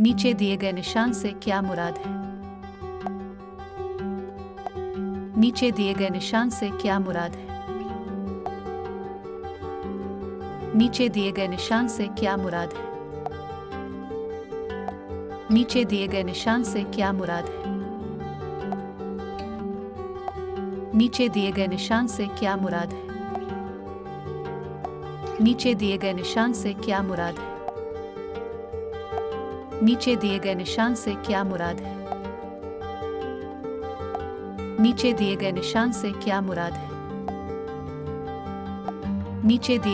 नीचे दिए गए निशान से क्या मुराद है? नीचे दिए गए निशान से क्या मुराद है? नीचे दिए गए निशान से क्या मुराद है? नीचे दिए गए निशान से क्या मुराद है? नीचे दिए गए निशान से क्या मुराद है? नीचे दिए गए निशान से क्या मुराद है? नीचे दिए गए निशान से क्या मुराद है? नीचे दिए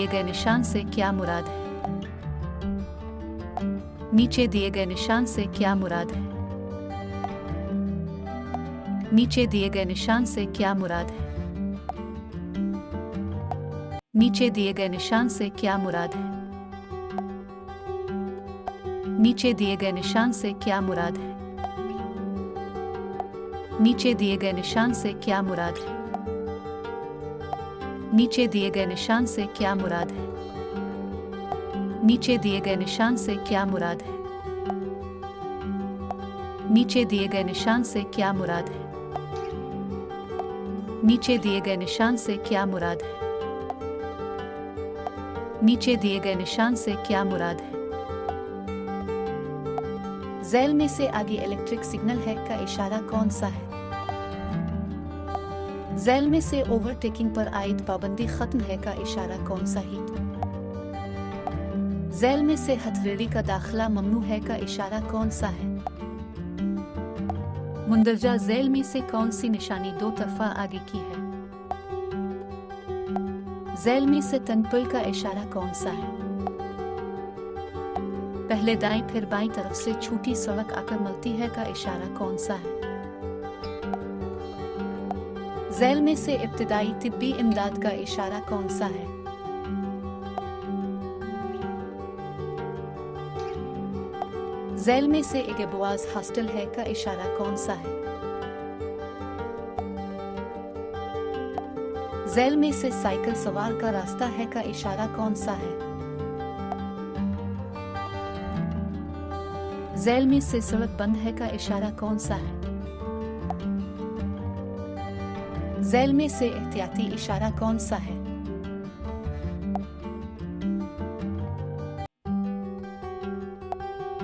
गए निशान से क्या मुराद है? नीचे दिए गए निशान से क्या मुराद है? नीचे दिए गए निशान से क्या मुराद है? नीचे दिए गए निशान से क्या मुराद है? नीचे दिए गए निशान से क्या मुराद है? नीचे दिए गए निशान से क्या मुराद है? नीचे दिए गए निशान से क्या मुराद है? नीचे दिए गए निशान से क्या मुराद है? नीचे दिए गए निशान से क्या मुराद है? नीचे दिए गए निशान से क्या मुराद है? नीचे दिए गए निशान से क्या मुराद है? नीचे दिए गए निशान से क्या मुराद है? झैल में से आगे इलेक्ट्रिक सिग्नल है का इशारा कौन सा है? झैल में से ओवरटेकिंग पर आयद पाबंदी खत्म है का इशारा कौन सा है? झैल में से हथेली का दाखिला ममनू है का इशारा कौन सा है? मुंदरजा झैल में से कौन सी निशानी दो तरफा आगे की है? झैल में से तनपुल का इशारा कौन सा है? पहले दाएं फिर बाईं तरफ से छोटी सड़क आकर मिलती है का इशारा कौन सा है? झैल में से इब्तिदाई तिब्बी इमदाद का इशारा कौन सा है? झैल में से एक बुआज हॉस्टल है का इशारा कौन सा है? झैल में से साइकिल सवार का रास्ता है का इशारा कौन सा है? झैल में से सड़क बंद है का इशारा कौन सा है? झैल में से एहतियाती इशारा कौन सा है?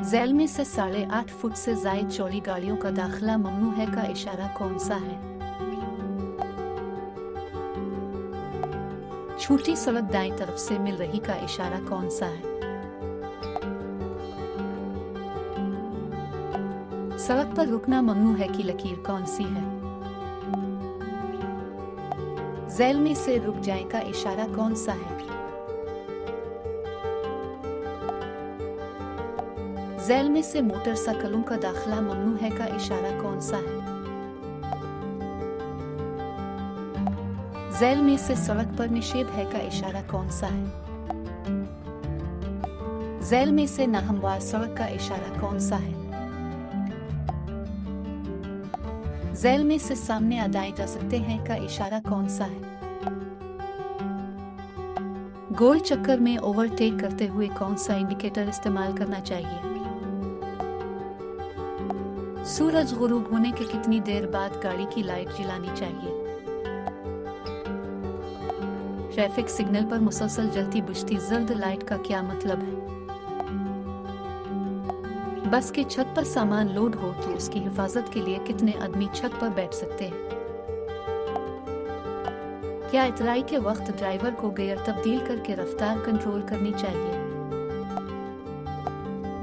झैल में से 8.5 फुट से जायद चौड़ी गाड़ियों का दाखिला ममनू है का इशारा कौन सा है? छोटी सड़क दाएं तरफ से मिल रही का इशारा कौन सा है? सड़क पर रुकना ममनू है की लकीर कौन सी है? झैल में से रुक जाए का इशारा कौन सा है? झैल में से मोटरसाइकिलों का दाखिला ममनू है का इशारा कौन सा है? झैल में से सड़क पर निषेध है का इशारा कौन सा है? झैल में से नाहमवार सड़क का इशारा कौन सा है? झैल में से सामने अदाए जा सकते हैं का इशारा कौन सा है? गोल चक्कर में ओवरटेक करते हुए कौन सा इंडिकेटर इस्तेमाल करना चाहिए? सूरज गुरूब होने के कितनी देर बाद गाड़ी की लाइट जलानी चाहिए? ट्रैफिक सिग्नल पर मुसलसल जलती बुझती जर्द लाइट का क्या मतलब है? बस के छत पर सामान लोड हो तो उसकी हिफाजत के लिए कितने आदमी छत पर बैठ सकते हैं? क्या इतराई के वक्त ड्राइवर को गियर तब्दील करके रफ्तार कंट्रोल करनी चाहिए?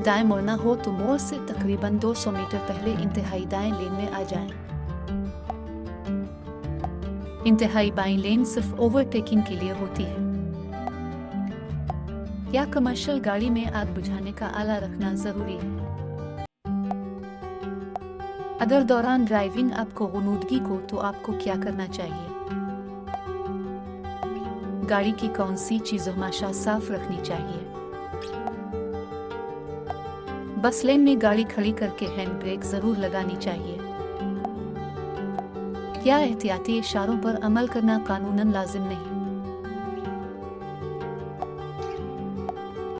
दाएं मुड़ना हो तो मोड़ से तकरीबन 200 मीटर पहले इंतहाई दाएं लेन में आ जाएं। इंतहाई बाईं लेन सिर्फ ओवरटेकिंग के लिए होती है। क्या कमर्शियल गाड़ी में आग बुझाने का आला रखना जरूरी है? अगर दौरान ड्राइविंग आपको गुनूदगी को तो आपको क्या करना चाहिए? गाड़ी की कौन सी चीज़ों हमेशा साफ रखनी चाहिए? बस लेन में गाड़ी खड़ी करके हैंड ब्रेक जरूर लगानी चाहिए। क्या एहतियाती इशारों पर अमल करना कानूनन लाजिम नहीं?